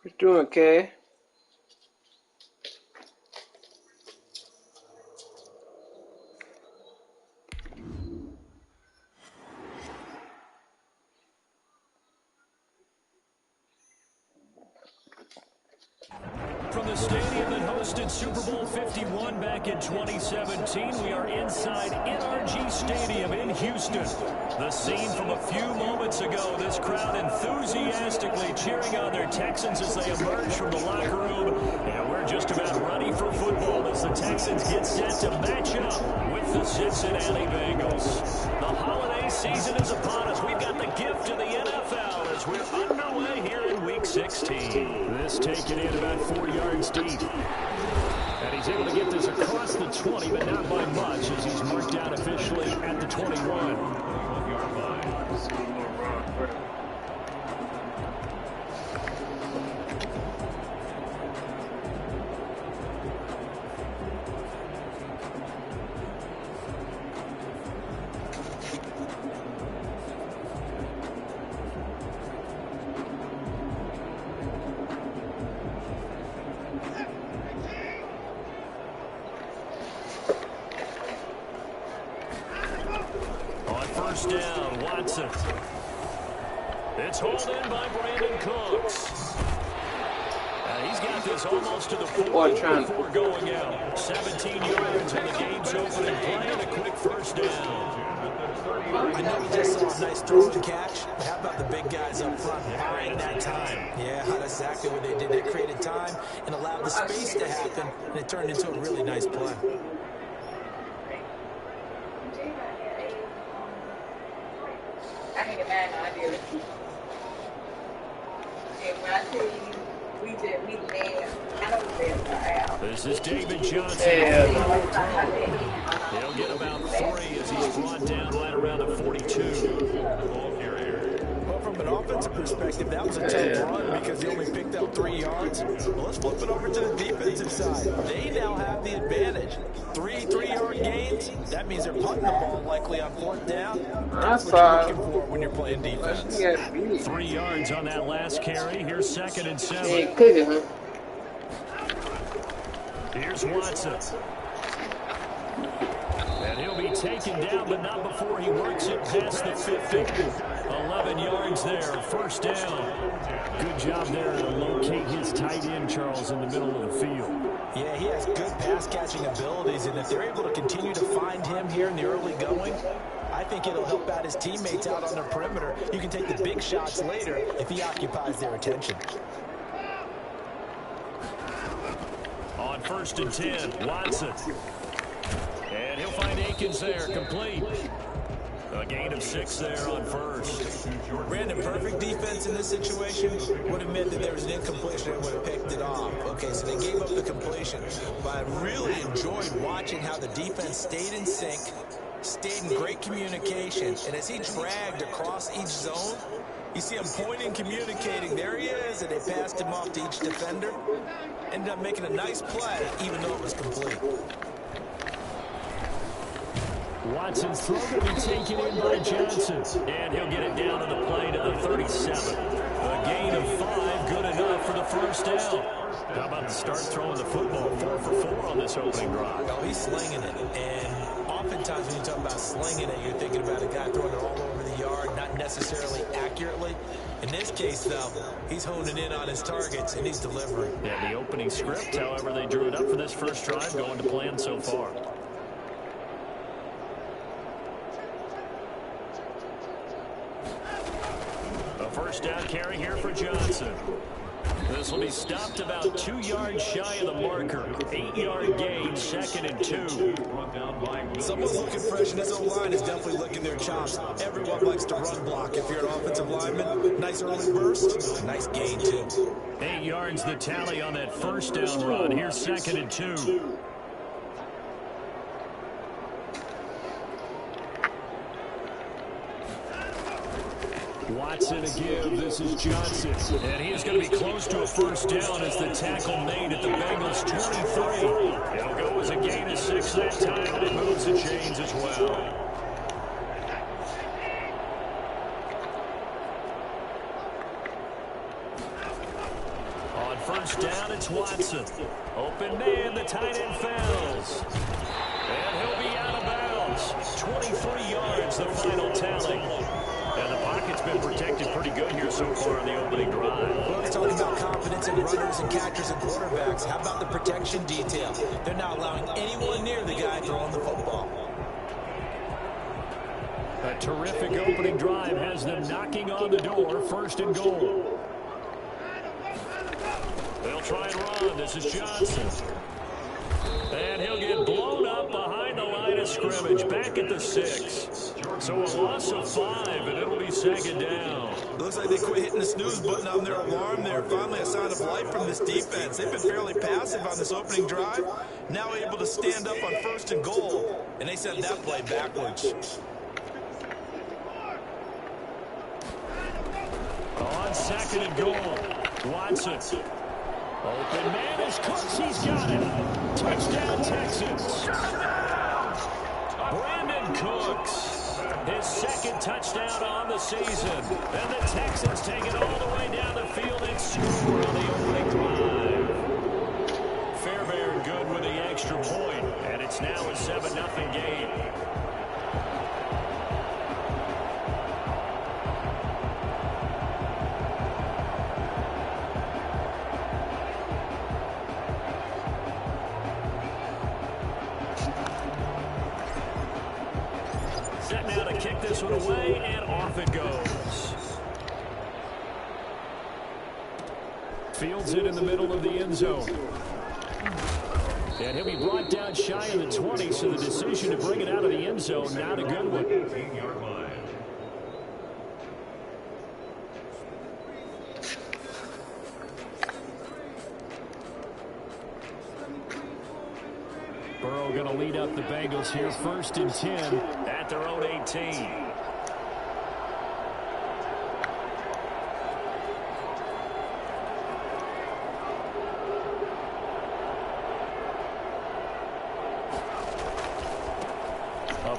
What you doing, Kay? From the stadium that hosted Super Bowl 51 back in 2017, we are inside NRG Stadium in Houston. The scene from a few moments ago, this crowd enthusiastically cheering on their Texans as they emerge from the locker room. And we're just about ready for football as the Texans get set to match up with the Cincinnati Bengals. The holiday season is upon us. We've got the gift of the NFL as we're underway here in Week 16. This taken in about 4 yards deep. And he's able to get this across the 20, but not by much as he's marked down officially at the 21. First down, Watson. It's hauled in by Brandon Cooks. He's got this almost to the 40 before going out. 17 yards in the game's opening play and a quick first down. I know we just saw a nice throw and catch, but how about the big guys up front buying that time? Yeah, that's exactly what they did. They created time and allowed the space to happen, and it turned into a really nice play. I think a man idea. And when I tell you, we laughed. I don't laugh. This is David Johnson. He'll get about 3 as he's brought down right around the 42. Well, from an offensive perspective, that was a tough run because he only picked up 3 yards. Well, let's flip it over to the defensive side. They now have the advantage. 3 3-yard gains. That means they're punting the ball likely on 4th down. That's what you're looking for when you're playing defense. 3 yards on that last carry. Here's 2nd and 7. Hey, cooking, huh? Here's Watson. And he'll be taken down, but not before he works it past the 50. 11 yards there, first down. Good job there to locate his tight end, Charles, in the middle of the field. Yeah, he has good pass-catching abilities, and if they're able to continue to find him here in the early going, I think it'll help out his teammates out on the perimeter. You can take the big shots later if he occupies their attention. On 1st and 10, Watson. And he'll find Akins there, complete. A gain of 6 there on 1st. Brandon, perfect defense in this situation would have meant that there was an incompletion and would have picked it off. Okay, so they gave up the completion. But I really enjoyed watching how the defense stayed in sync, stayed in great communication, and as he dragged across each zone, you see him pointing, communicating. There he is, and they passed him off to each defender. Ended up making a nice play, even though it was complete. Watson's throw to be taken in by Johnson. And he'll get it down to the play to the 37. A gain of 5, good enough for the first down. How about the start throwing the football? 4 for 4 on this opening drive. Oh, he's slinging it. And oftentimes when you talk about slinging it, you're thinking about a guy throwing it all over the yard, not necessarily accurately. In this case, though, he's honing in on his targets, and he's delivering. Yeah, the opening script, however, they drew it up for this first drive, going to plan so far. A first down carry here for Johnson. This will be stopped about 2 yards shy of the marker. 8-yard gain, 2nd and 2. Someone's looking fresh, and his O-line is definitely licking their chops. Everyone likes to run block. If you're an offensive lineman, nice early burst, nice gain, too. 8 yards the tally on that first down run. Here's 2nd and 2. Watson again. This is Johnson. And he is going to be close to a first down as the tackle made at the Bengals 23. It'll go as a gain of 6 that time, and it moves the chains as well. first down, it's Watson. Open man, the tight end fails. And he'll be out of bounds. 23 yards, the final tally. And the pocket's been protected pretty good here so far in the opening drive. Well, let's talk about confidence in runners and catchers and quarterbacks. How about the protection detail? They're not allowing anyone near the guy throwing the football. A terrific opening drive has them knocking on the door, first and goal. They'll try and run. This is Johnson. And he'll get blown up behind the line of scrimmage, back at the 6. So a loss of 5, and it'll be second down. Looks like they quit hitting the snooze button on their alarm there. Finally a sign of life from this defense. They've been fairly passive on this opening drive. Now able to stand up on first and goal. And they sent that play backwards. On second and goal, Watson. Open man is Cooks. He's got it. Touchdown, Texans. Brandon Cooks, his second touchdown on the season. And the Texans take it all the way down the field and score on the opening drive. Fairbairn good with the extra point, and it's now a 7-0 game. Set now to kick this one away, and off it goes. Fields it in the middle of the end zone. And he'll be brought down shy of the 20, so the decision to bring it out of the end zone, not a good one. Burrow going to lead up the Bengals here, first and 10 at their own 18.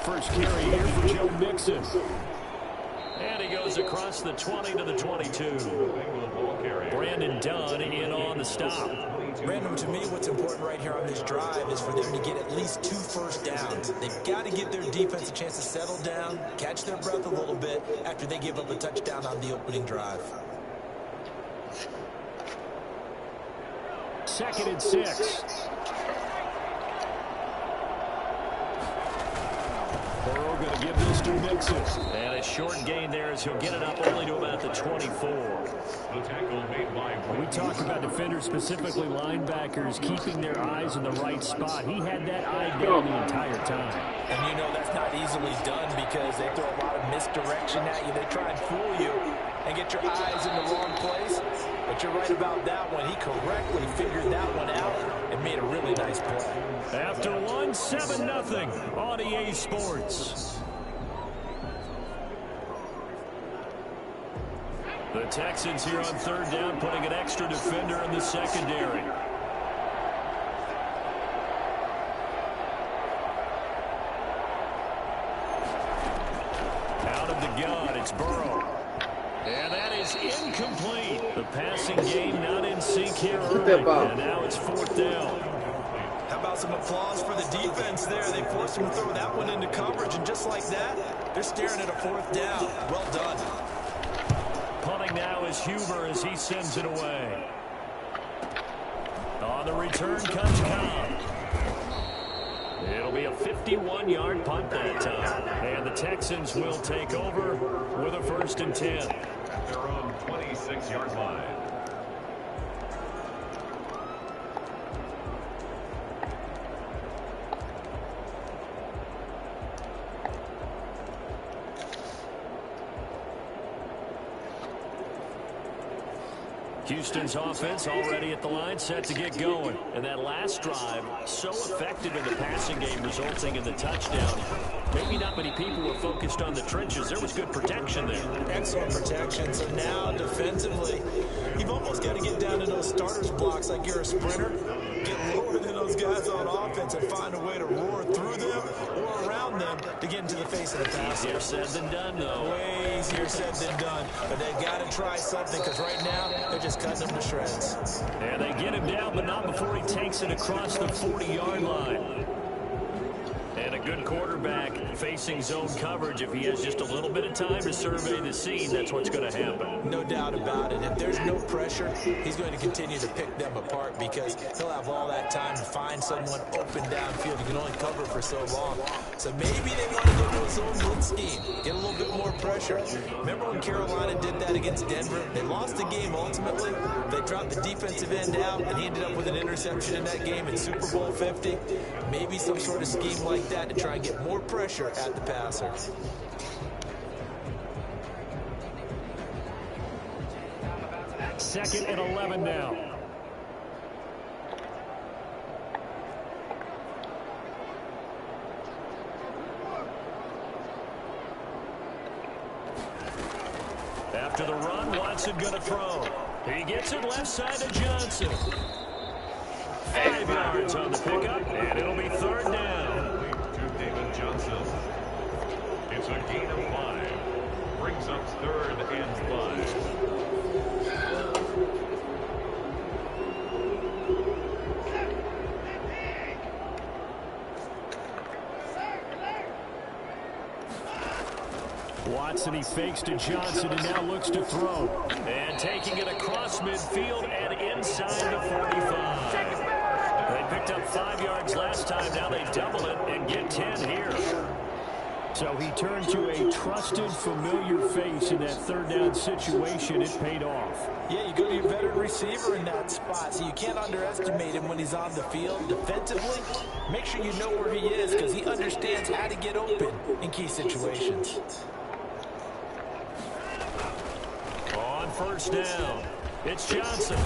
First carry here for Joe Mixon. And he goes across the 20 to the 22. Brandon Dunn in on the stop. Brandon, to me, what's important right here on this drive is for them to get at least 2 first downs. They've got to give their defense a chance to settle down, catch their breath a little bit after they give up a touchdown on the opening drive. Second and 6. Burrow going to give this to Mixon. And a short gain there as he'll get it up only to about the 24. We talk about defenders, specifically linebackers, keeping their eyes in the right spot. He had that eye down the entire time. And you know that's not easily done because they throw a lot of misdirection at you. They try and fool you and get your eyes in the wrong place. But you're right about that one. He correctly figured that one out and made a really nice play. After one, 7-0 on EA Sports. The Texans here on third down, putting an extra defender in the secondary. Out of the gun, it's Burrow. And that is incomplete. The passing game not in sync here early. And now it's fourth down. How about some applause for the defense there? They forced him to throw that one into coverage, and just like that, they're staring at a fourth down. Well done. Punting now is Huber as he sends it away. On the return comes Cobb. It'll be a 51-yard punt that time. And the Texans will take over with a first and 10. At their own 26-yard line. Houston's offense already at the line, set to get going. And that last drive, so effective in the passing game, resulting in the touchdown. Maybe not many people were focused on the trenches. There was good protection there. Excellent protection. So now, defensively, You've almost got to get down to those starters blocks like you're a sprinter. Get lower than those guys on offense and find a way to roar through them or around them to get into the face of the pass. Easier said than done, though. Way easier said than done. But they've got to try something because right now they're just cutting them to shreds. And they get him down, but not before he takes it across the 40-yard line. And a good quarterback facing zone coverage. If he has just a little bit of time to survey the scene, that's what's going to happen. No doubt about it. If there's no pressure, he's going to continue to pick them apart because he'll have all that time to find someone open downfield. He can only cover for so long. So maybe they want to go to a zone blitz scheme, get a little bit more pressure. Remember when Carolina did that against Denver? They lost the game ultimately. They dropped the defensive end out, and he ended up with an interception in that game in Super Bowl 50. Maybe some sort of scheme like that to try and get more pressure at the passer. Second and 11 now. After the run, Watson going to throw. He gets it left side to Johnson. 5 yards on the pickup, and it'll be third down. To David Johnson. It's a gain of 5. Brings up third and 5. Watson, he fakes to Johnson and now looks to throw. And taking it across midfield and inside the 45. They picked up 5 yards last time. Now they double it and get 10 here. So he turned to a trusted, familiar face in that third down situation. It paid off. Yeah, you go to your veteran receiver in that spot, so you can't underestimate him when he's on the field. Defensively, make sure you know where he is because he understands how to get open in key situations. On first down, it's Johnson.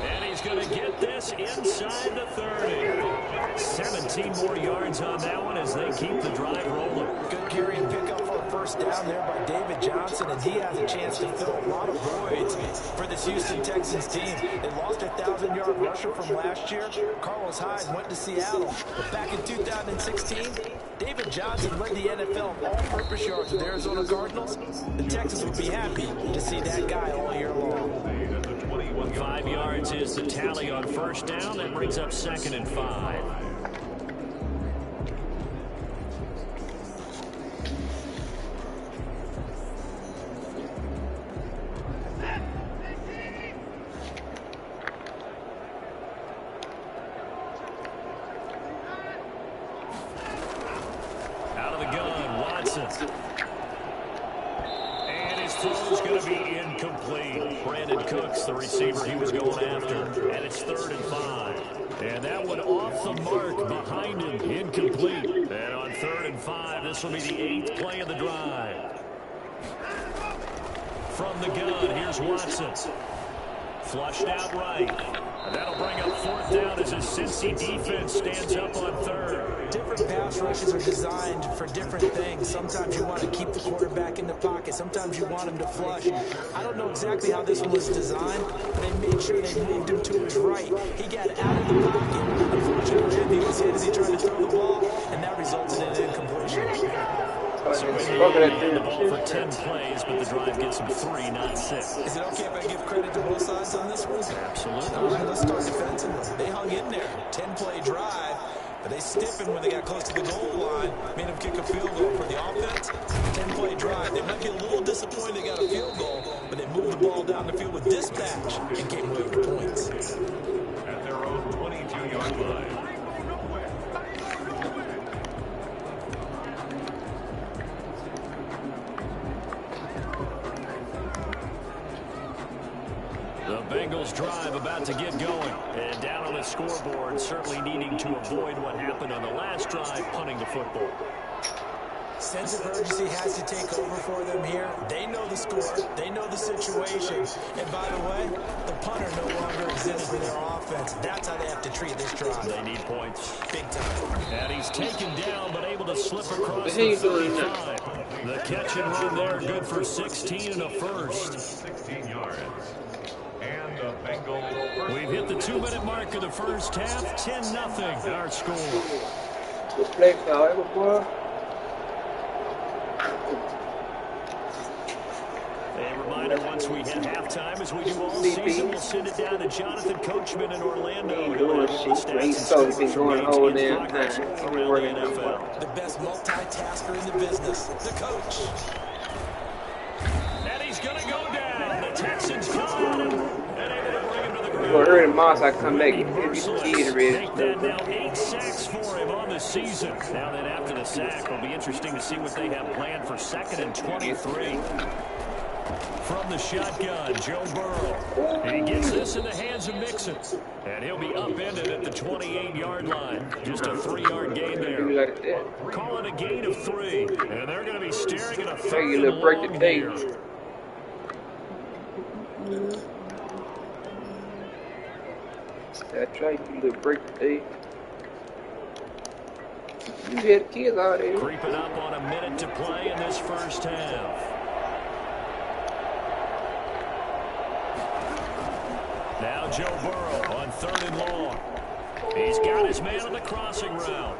And he's going to get this inside the 30. 17 more yards on that one as they keep the drive rolling. Good carry and pickup for a first down there by David Johnson, and he has a chance to fill a lot of voids for this Houston Texans team. They lost their 1,000-yard rusher from last year. Carlos Hyde went to Seattle. But back in 2016, David Johnson led the NFL in all-purpose yards with Arizona Cardinals. The Texans would be happy to see that guy all year long. 5 yards is the tally on first down. That brings up second and 5. Out of the gun, Watson. And his throw's going to be incomplete. Brandon Cooks, the receiver he was going after. And it's third and 5. And that one off the mark behind him, incomplete. And on third and 5, this will be the 8th play of the drive. From the gun, here's Watson. Flushed out right. And that'll bring up fourth down as his Cincy defense stands up on third. Different pass rushes are designed for different things. Sometimes you want to keep the quarterback in the pocket. Sometimes you want him to flush. I don't know exactly how this one was designed, but they made sure they moved him to his right. He got out of the pocket. Unfortunately, he was hit as he tried to throw the ball, and that resulted in an incompletion. So the ball for 10 plays, but the drive gets him 3, not 6. Is it okay if I give credit to both sides on this one? Absolutely. All right, let's start defensively. They hung in there. 10-play drive, but they stiffened when they got close to the goal line, made them kick a field goal for the offense. 10-play drive. They might be a little disappointed they got a field goal, but they moved the ball down the field with dispatch and came away with points. At their own 22-yard line. The Bengals drive about to get going. And down on the scoreboard, certainly needing to avoid what happened on the last drive, punting the football. Sense of urgency has to take over for them here. They know the score. They know the situation. And by the way, the punter no longer exists in their offense. That's how they have to treat this drive. They need points. Big time. And he's taken down, but able to slip across the 35. The catch and run there, good for 16 and a first. 16 yards. the Bengals. We've hit the 2-minute mark of the first half. 10-0 our score. Good play, however, boy. A reminder, once we hit halftime, as we do all season, we'll send it down to Jonathan Coachman in Orlando. Doing shit. He's so been going the whole damn time. Around the NFL. The best multitasker in the business, the coach. And he's going to go down. The Texans come at him and able to bring him to the ground. You're early Moss, I come back and hit the kid ready. Take that now, 8 sacks for him on the season. Now then, after the sack, it'll be interesting to see what they have planned for 2nd and 23. From the shotgun, Joe Burrow. And he gets this in the hands of Mixon. And he'll be upended at the 28-yard line. Just a 3-yard gain there. Like that. Call it a gain of 3. And they're going to be staring at a Hey, 3rd you little and break long the tape. here. That's right, you little break the tape. You had kids out there. Creeping up on a minute to play in this first half. Now Joe Burrow on 3rd and long. He's got his man on the crossing route.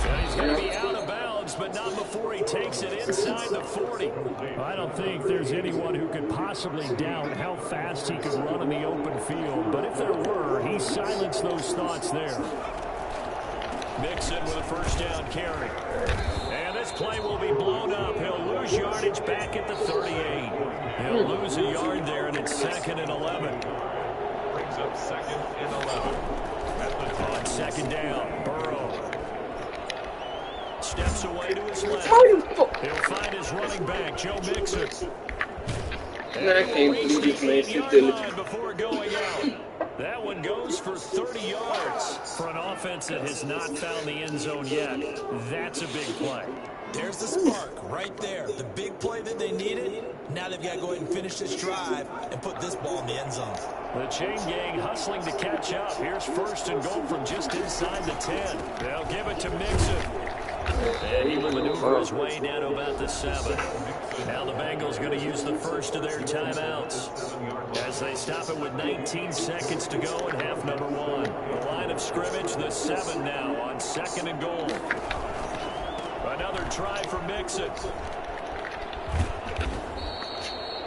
And he's going to be out of bounds, but not before he takes it inside the 40. I don't think there's anyone who could possibly doubt how fast he could run in the open field. But if there were, he silenced those thoughts there. Mixon with a first down carry. And this play will be blown up. He'll lose yardage back at the 38. He'll lose a yard there, and it's 2nd and 11. Brings up 2nd and 11. On 2nd down, Burrow steps away to his left. He'll find his running back, Joe Mixon. And I can't believe this man still Before going out. That one goes for 30 yards for an offense that has not found the end zone yet. That's a big play. There's the spark right there. The big play that they needed. Now they've got to go ahead and finish this drive and put this ball in the end zone. The chain gang hustling to catch up. Here's 1st and goal from just inside the 10. They'll give it to Mixon. And he will maneuver his way down to about the 7. Now the Bengals going to use the first of their timeouts as they stop it with 19 seconds to go in half number 1. The line of scrimmage, the 7 now on 2nd and goal. Another try for Mixon.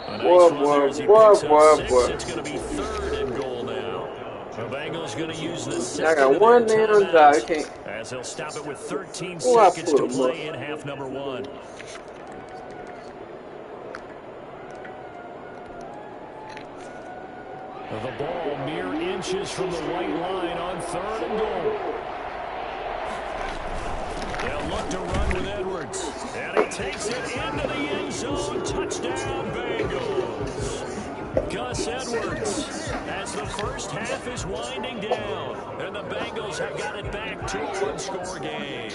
A nice run there as he picks up 6. It's going to be 3rd and goal now. The Bengals going to use the 2nd I got one man on the job. as he'll stop it with 13 seconds to play in half number 1. The ball mere inches from the white line on 3rd and goal. They'll look to run with Edwards. And he takes it into the end zone. Touchdown, Bengals. Gus Edwards, as the first half is winding down. And the Bengals have got it back to a one-score game.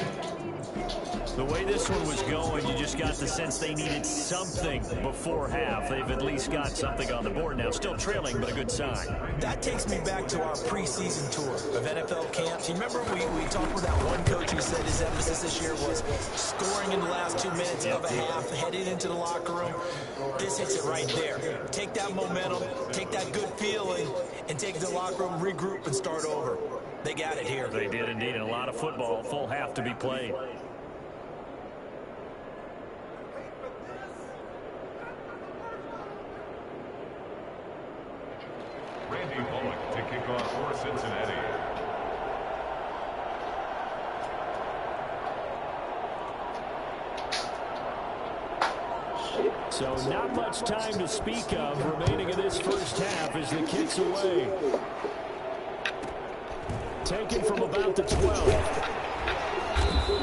The way this one was going, you just got the sense they needed something before half. They've at least got something on the board now. Still trailing, but a good sign. That takes me back to our preseason tour of NFL camps. You remember we talked with that one coach who said his emphasis this year was scoring in the last 2 minutes of a half, heading into the locker room. This hits it right there. Take that momentum, take that good feeling, and take it to the locker room, regroup, and start over. They got it here. They did indeed, and a lot of football, full half to be played. Randy Bullock to kick off for Cincinnati. So not much time to speak of remaining in this first half as the kick's away. Taken from about the 12.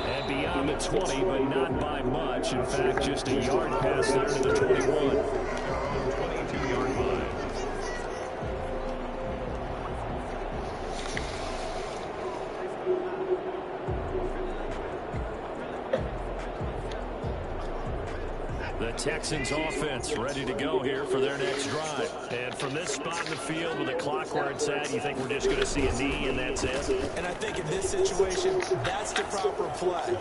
And beyond the 20, but not by much. In fact, just a yard pass there to the 21. 22-yard line. The Texans offense ready to go here for their next drive. And from this spot in the field with the clock where it's at, you think we're just going to see a knee and that's it? And I think in this situation, that's the proper play.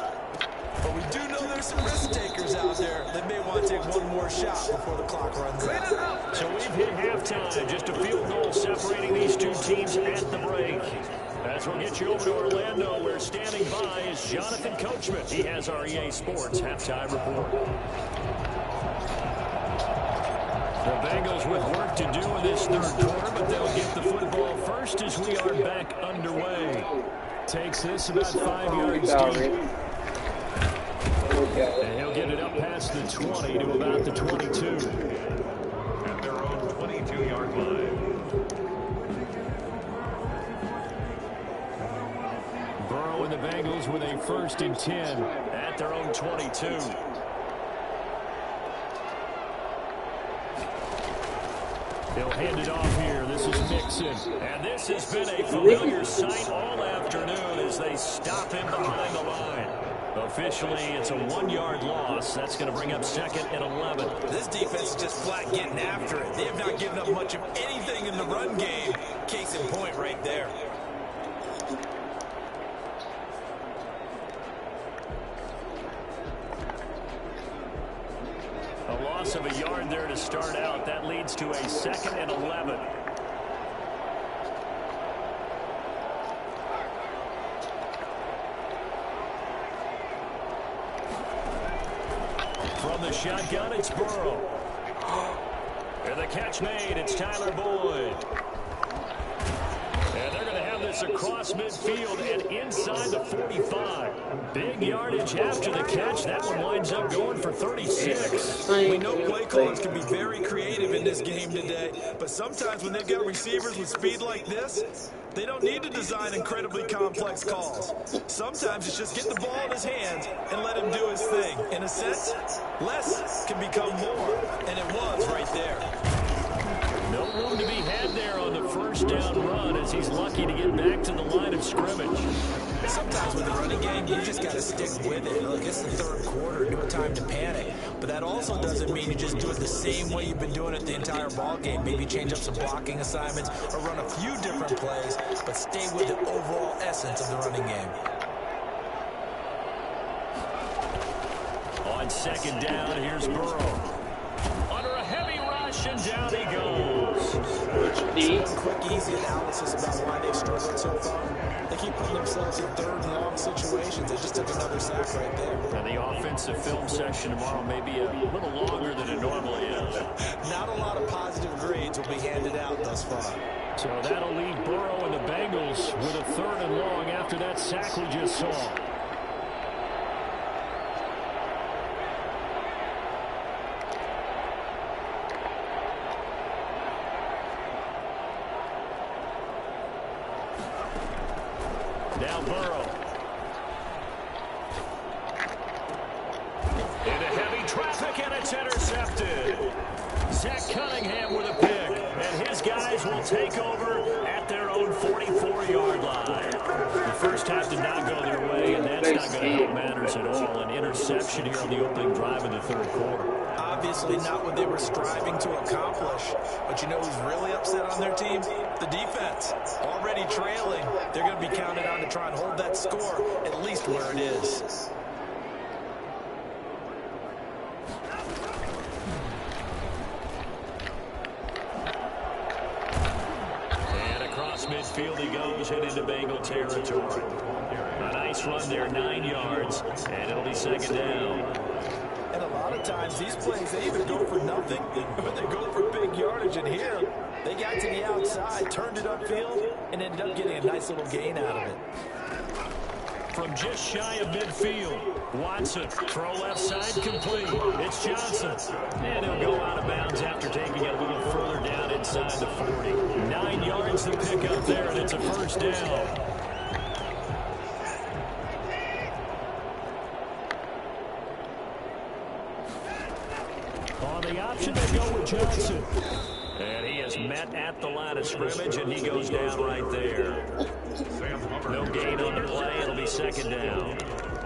But we do know there's some risk takers out there that may want to take one more shot before the clock runs out. So we've hit halftime. Just a field goal separating these two teams at the break. As we'll get you over to Orlando, where standing by is Jonathan Coachman. He has our EA Sports halftime report. The Bengals with work to do in this third quarter, but they'll get the football first as we are back underway. Takes this about 5 yards deep. And he'll get it up past the 20 to about the 22. At their own 22-yard line. Burrow and the Bengals with a 1st and 10 at their own 22. He'll hand it off here. This is Mixon. And this has been a familiar sight all afternoon as they stop him behind the line. Officially, it's a 1-yard loss. That's going to bring up 2nd and 11. This defense is just flat getting after it. They have not given up much of anything in the run game. Case in point right there. A loss of a yard there to start out. That leads to a 2nd and 11. From the shotgun, it's Burrow. And the catch made, it's Tyler Boyd. And they're going to have this across midfield and inside the 45. Big yardage after the catch. That one winds up going for 36. We know play callers can be very creative in this game today, but sometimes when they've got receivers with speed like this, they don't need to design incredibly complex calls. Sometimes it's just get the ball in his hands and let him do his thing. In a sense, less can become more, and it was right there. No room to be had there on the 1st down run as he's lucky to get back to the line of scrimmage. Sometimes with the running game, you just got to stick with it. Look, it's the 3rd quarter, no time to panic. But that also doesn't mean you just do it the same way you've been doing it the entire ball game. Maybe change up some blocking assignments or run a few different plays, but stay with the overall essence of the running game. On 2nd down, here's Burrow. Under a heavy rush, and down he goes. Some quick, easy analysis about why they've struggled so far. They keep putting themselves in 3rd and long situations. They just took another sack right there. And the offensive film section tomorrow may be a little longer than it normally is. Not a lot of positive grades will be handed out thus far. So that'll leave Burrow and the Bengals with a 3rd and long after that sack we just saw. Now Burrow. Into heavy traffic, and it's intercepted. Zach Cunningham with a pick, and his guys will take over at their own 44-yard line. The first half did not go their way, and that's not going to help matters at all. An interception here on the opening drive in the 3rd quarter. Obviously not what they were striving to accomplish. But you know who's really upset on their team? The defense. Already trailing. They're going to be counted on to try and hold that score at least where it is. And across midfield he goes and into Bengal territory. A nice run there, 9 yards, and it'll be 2nd down. And a lot of times these plays, they either go for nothing or they go for big yardage. And here, they got to the outside, turned it upfield, and ended up getting a nice little gain out of it. From just shy of midfield, Watson, throw left side complete. It's Johnson. And he'll go out of bounds after taking it a little further down inside the 40. 9 yards to pick up there, and it's a 1st down. On the option, they go with Johnson. And he is met at the line of scrimmage, and he goes down right there. No gain on the play. It'll be 2nd down.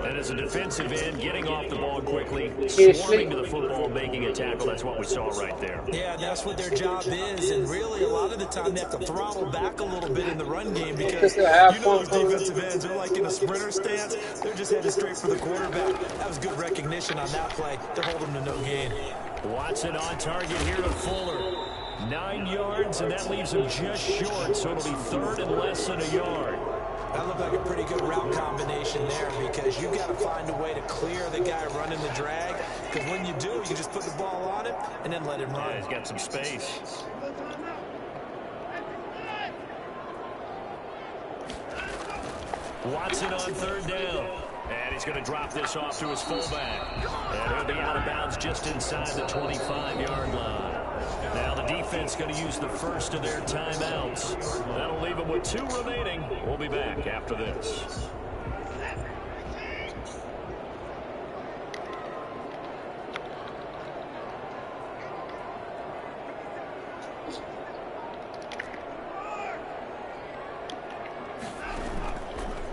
And as a defensive end, getting off the ball quickly, Seriously? swarming to the football, making a tackle, that's what we saw right there. Yeah, that's what their job is, and really a lot of the time they have to throttle back a little bit in the run game because you know those defensive ends are like in a sprinter stance. They're just headed straight for the quarterback. That was good recognition on that play to hold them to no gain. Watson on target here to Fuller. 9 yards, and that leaves him just short, so it'll be third and less than a yard. That looked like a pretty good route combination there because you've got to find a way to clear the guy running the drag, because when you do, you just put the ball on him and then let him run. Yeah, he's got some space. Watson on third down. And he's going to drop this off to his fullback. And he'll be out of bounds just inside the 25-yard line. Now the defense going to use the first of their timeouts. That'll leave them with 2 remaining. We'll be back after this.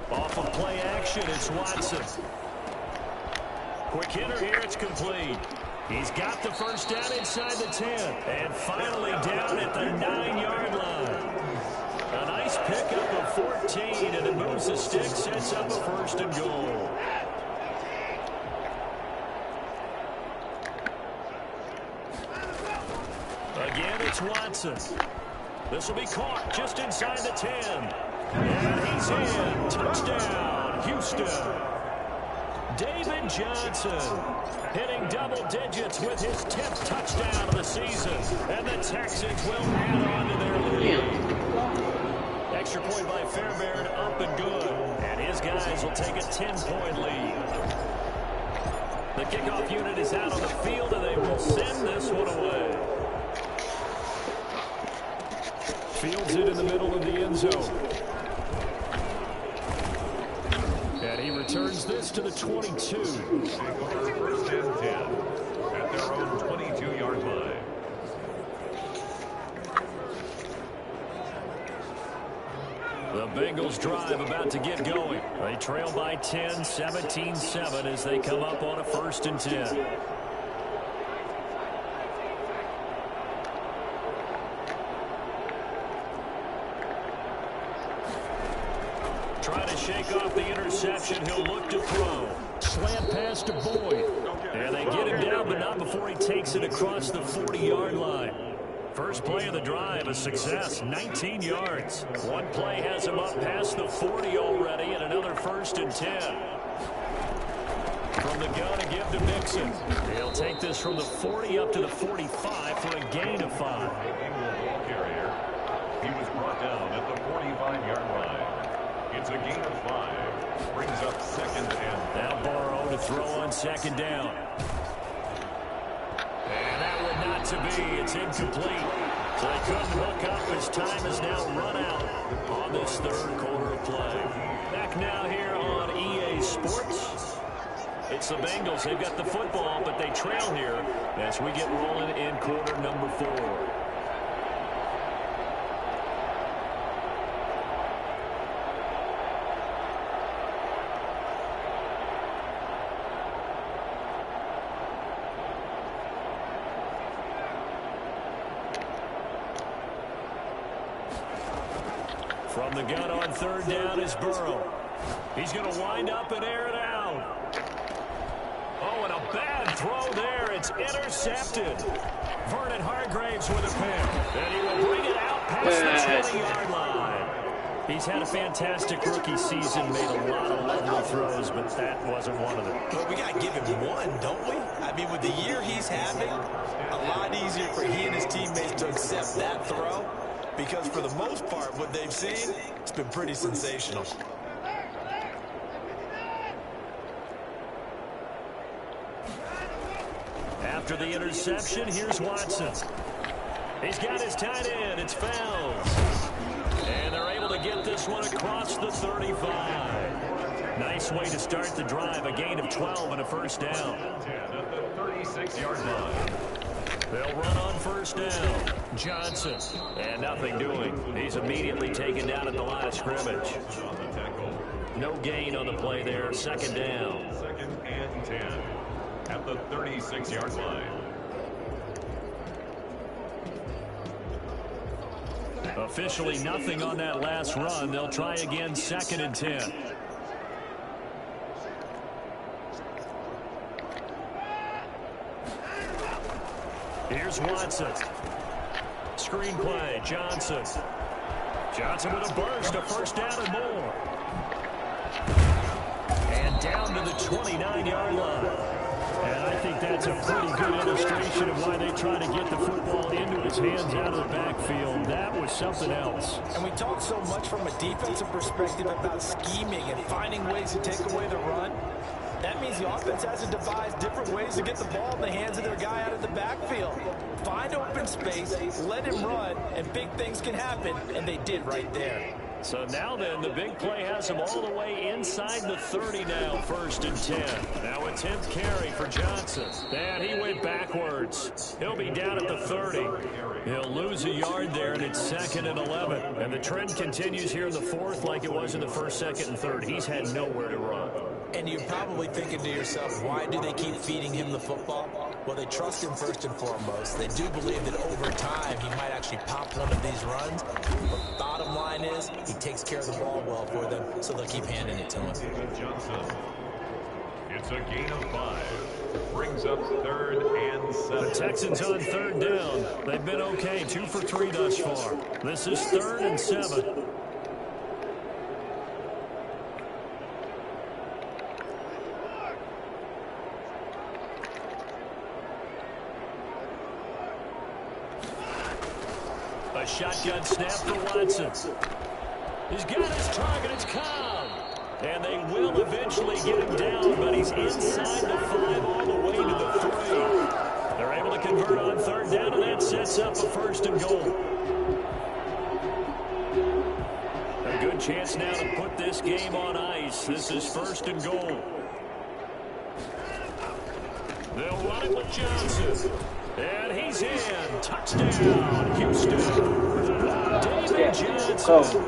Off of play action, it's Watson. Quick hitter here, it's complete. He's got the first down inside the 10. And finally down at the 9-yard line. A nice pickup of 14, and it moves the stick, sets up a first and goal. Again, it's Watson. This will be caught just inside the 10. And he's in. Touchdown, Houston. David Johnson hitting double digits with his 10th touchdown of the season. And the Texans will add on to their lead. Extra point by Fairbairn, up and good. And his guys will take a 10-point lead. The kickoff unit is out on the field, and they will send this one away. Fields it in the middle of the end zone. And he returns this to the 22. First and 10 at their own 22-yard line. The Bengals drive about to get going. They trail by 10, 17-7 as they come up on a 1st and 10. Trying to shake off the interception. He'll look to throw. Slant pass to Boyd. And they get him down, but not before he takes it across the 40-yard line. First play of the drive, a success, 19 yards. One play has him up past the 40 already, and another 1st and 10. From the gun to give to Mixon. He'll take this from the 40 up to the 45 for a gain of 5. Carrier. He was brought down at the 45-yard line. It's a gain of 5. Brings up 2nd and. Now Burrow to throw on 2nd down. And that would not to be. It's incomplete. So they couldn't hook up as time is now run out on this 3rd quarter of play. Back now here on EA Sports. It's the Bengals. They've got the football, but they trail here as we get rolling in quarter number 4. From the gun on 3rd down is Burrow. He's going to wind up and air it out. Oh, and a bad throw there. It's intercepted. Vernon Hargraves with a pick. And he will bring it out past the 20-yard line. He's had a fantastic rookie season, made a lot of lovely throws, but that wasn't one of them. Well, we got to give him one, don't we? I mean, with the year he's having, a lot easier for he and his teammates to accept that throw. Because for the most part, what they've seen, it's been pretty sensational. After the interception, here's Watson. He's got his tight end. It's Fells. And they're able to get this one across the 35. Nice way to start the drive. A gain of 12 and a 1st down. At the 36-yard line. They'll run on 1st down. Johnson. And nothing doing. He's immediately taken down at the line of scrimmage. On the tackle, No gain on the play there. Second down. 2nd and 10 at the 36-yard line. Officially nothing on that last run. They'll try again, 2nd and 10. Here's Watson. Screenplay, Johnson. Johnson with a burst, a first down and more. And down to the 29-yard line. And I think that's a pretty good illustration of why they try to get the football into his hands out of the backfield. That was something else. And we talk so much from a defensive perspective about scheming and finding ways to take away the run. That means the offense has to devise different ways to get the ball in the hands of their guy out of the backfield. Find open space, let him run, and big things can happen, and they did right there. So now then, the big play has him all the way inside the 30 now, 1st and 10. Now a 10th carry for Johnson. And he went backwards. He'll be down at the 30. He'll lose a yard there, and it's 2nd and 11. And the trend continues here in the 4th like it was in the 1st, 2nd, and 3rd. He's had nowhere to run. And you're probably thinking to yourself, why do they keep feeding him the football? Well, they trust him first and foremost. They do believe that over time he might actually pop one of these runs. But bottom line is he takes care of the ball well for them, so they'll keep handing it to him. Johnson. It's a gain of 5. Brings up 3rd and 7. The Texans on 3rd down. They've been okay, 2 for 3 thus far. This is 3rd and 7. A shotgun snap for Watson. He's got his target. It's Cobb. And they will eventually get him down, but he's inside the 5 all the way to the 3. They're able to convert on 3rd down, and that sets up a 1st and goal. A good chance now to put this game on ice. This is 1st and goal. They'll run it with Johnson. And he's in. Touchdown, Houston. David Johnson.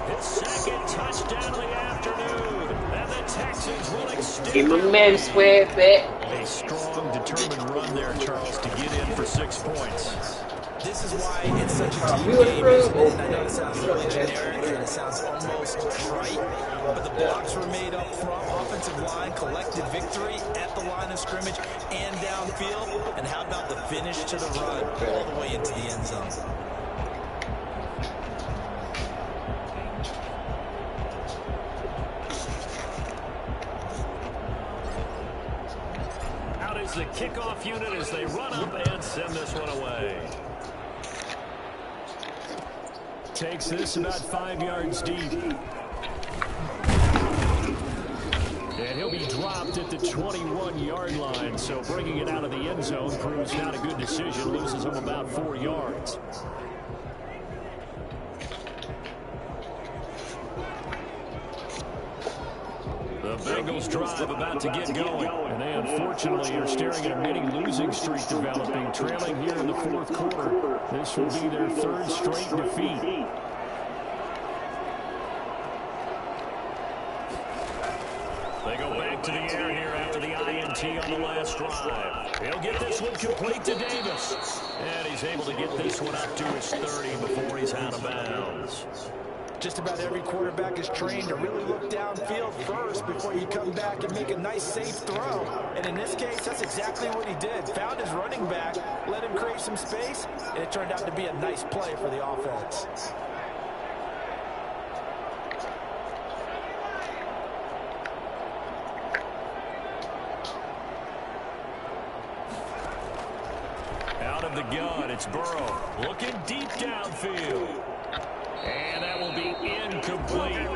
His 2nd touchdown of the afternoon. And the Texans will extend. Give my man swear a bit. A strong, determined run there, Charles, to get in for 6 points. This is why it's such a team game. And I know it sounds really generic and it sounds almost trite, but the blocks were made up front. Offensive line collected victory at the line of scrimmage and downfield. And how about the finish to the run all the way into the end zone? Out is the kickoff unit as they run up and send this one away. Takes this about 5 yards deep. And he'll be dropped at the 21-yard line. So bringing it out of the end zone proves not a good decision. Loses him about 4 yards. The Bengals drive about to get going. And they unfortunately are staring at a mini losing streak developing. Trailing here in the 4th quarter. This will be their 3rd straight defeat. They go back to the air here after the INT on the last drive. He'll get this one complete to Davis. And he's able to get this one up to his 30 before he's out of bounds. Just about every quarterback is trained to really look downfield first before you come back and make a nice, safe throw. And in this case, that's exactly what he did. Found his running back, let him create some space, and it turned out to be a nice play for the offense. Out of the gun, it's Burrow. Looking deep downfield. And that will be incomplete.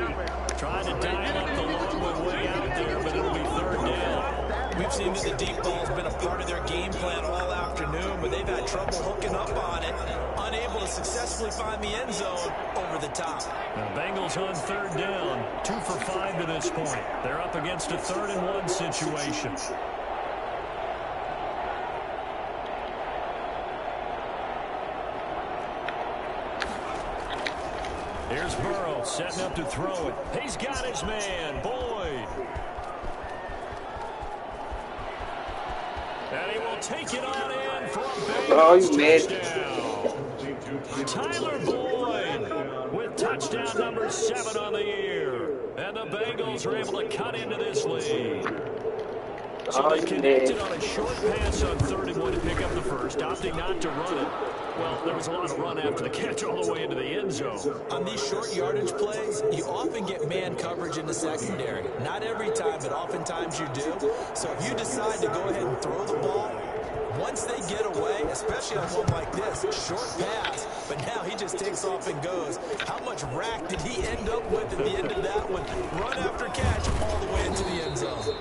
Trying to dial up the long one way out there, but it'll be 3rd down. We've seen that the deep ball's been a part of their game plan all afternoon, but they've had trouble hooking up on it, unable to successfully find the end zone over the top. The Bengals on 3rd down, 2 for 5 to this point. They're up against a 3rd and 1 situation. Here's Burrow setting up to throw it. He's got his man, Boyd. And he will take it on in for a Bengals touchdown. Tyler Boyd with touchdown number 7 on the year. And the Bengals are able to cut into this lead. So they connected on a short pass on 3rd and 1 to pick up the first, opting not to run it. Well, there was a lot of run after the catch all the way into the end zone. On these short yardage plays, you often get man coverage in the secondary. Not every time, but oftentimes you do. So if you decide to go ahead and throw the ball, once they get away, especially on one like this, short pass, but now he just takes off and goes. How much rack did he end up with at the end of that one? Run after catch all the way into the end zone.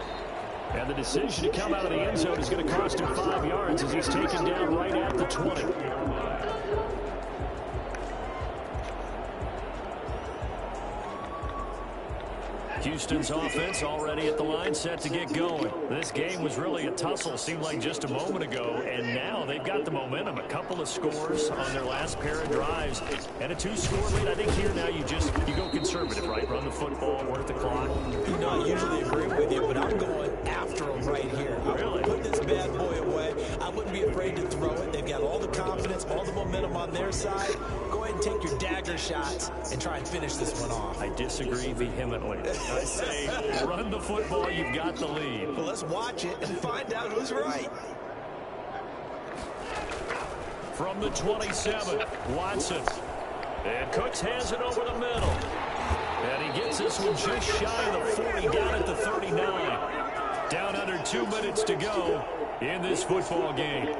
And the decision to come out of the end zone is going to cost him 5 yards as he's taken down right at the 20. Houston's offense already at the line, set to get going. This game was really a tussle, seemed like just a moment ago, and now they've got the momentum. A couple of scores on their last pair of drives, and a 2-score lead. I think here now you go conservative, right? Run the football, work the clock. You know, I usually agree with you, but I'm going after him right here. Really? Put this bad boy away. I wouldn't be afraid to throw it. They've got all the confidence, all the momentum on their side. Go ahead and take your dagger shots and try and finish this one off. I disagree vehemently. I say run the football, you've got the lead. Well, let's watch it and find out who's right. From the 27, Watson. And Cooks has it over the middle. And he gets this one just shy of the 40, down at the 39. Down under 2 minutes to go in this football game.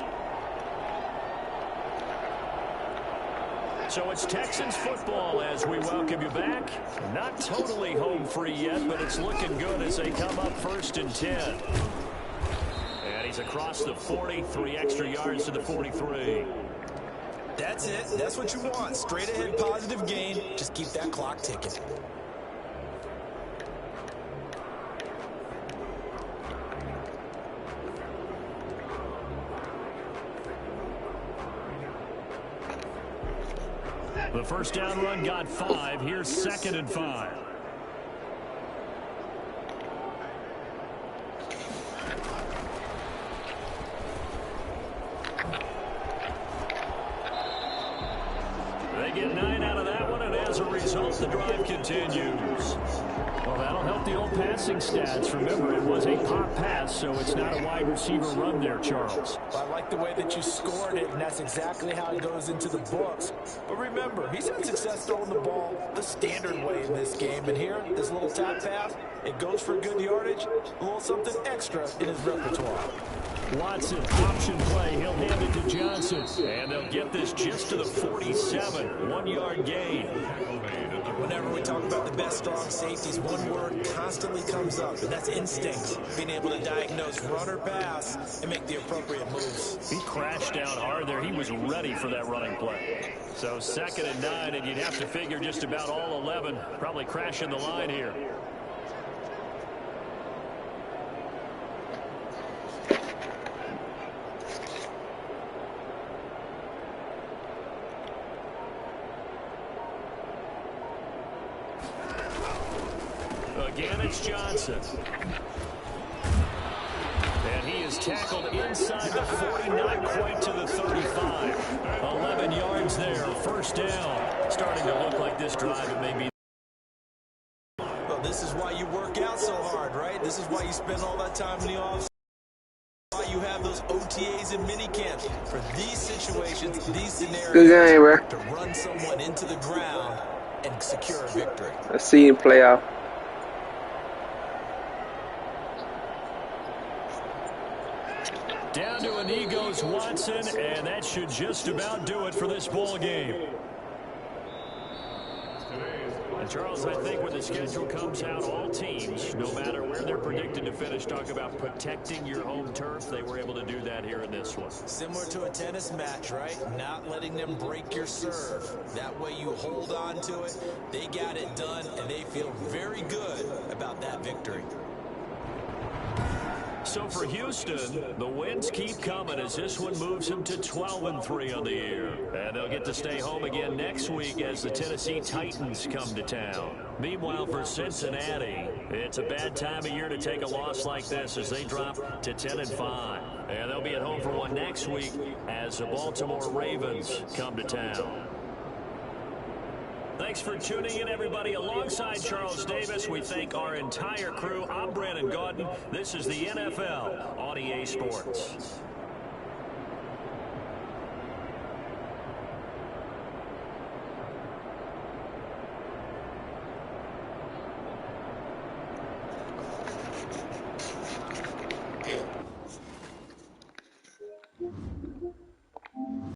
So it's Texans football as we welcome you back. Not totally home free yet, but it's looking good as they come up 1st and 10. And he's across the 40, 3 extra yards to the 43. That's it. That's what you want. Straight ahead positive gain. Just keep that clock ticking. The first down run got 5. Here's 2nd and 5. They get 9 out of that one, and as a result, the drive continues. Well, that'll help the old passing stats. Remember, it was a pop pass, so it's not a wide receiver run there, Charles. I like the way that you scored it, and that's exactly how it goes into the books. But remember, he's had success throwing the ball the standard way in this game. And here, this little tap pass, it goes for good yardage, a little something extra in his repertoire. Watson, option play. He'll hand it to Johnson. And they'll get this just to the 47. 1-yard gain. Whenever we talk about the best strong safeties, one word constantly comes up, and that's instinct. Being able to diagnose run or pass and make the appropriate moves. He crashed down hard there. He was ready for that running play. So 2nd and 9, and you'd have to figure just about all 11 probably crashing the line here. Again, it's Johnson. And he is tackled inside the 40, not quite to the 35. 11 yards there, 1st down. Starting to look like this drive, it may be. Well, this is why you work out so hard, right? This is why you spend all that time in the office. Why you have those OTAs and mini camps for these situations, these scenarios, to run someone into the ground and secure a victory. I've seen it play out. Down to a knee goes Watson, and that should just about do it for this ball game. And Charles, I think when the schedule comes out, all teams, no matter where they're predicted to finish, talk about protecting your home turf. They were able to do that here in this one. Similar to a tennis match, right? Not letting them break your serve. That way you hold on to it. They got it done, and they feel very good about that victory. So for Houston, the wins keep coming as this one moves them to 12-3 on the year. And they'll get to stay home again next week as the Tennessee Titans come to town. Meanwhile, for Cincinnati, it's a bad time of year to take a loss like this as they drop to 10-5. And they'll be at home for one next week as the Baltimore Ravens come to town. Thanks for tuning in, everybody. Alongside Charles Davis, we thank our entire crew. I'm Brandon Gaudin. This is the NFL on EA Sports. Yeah.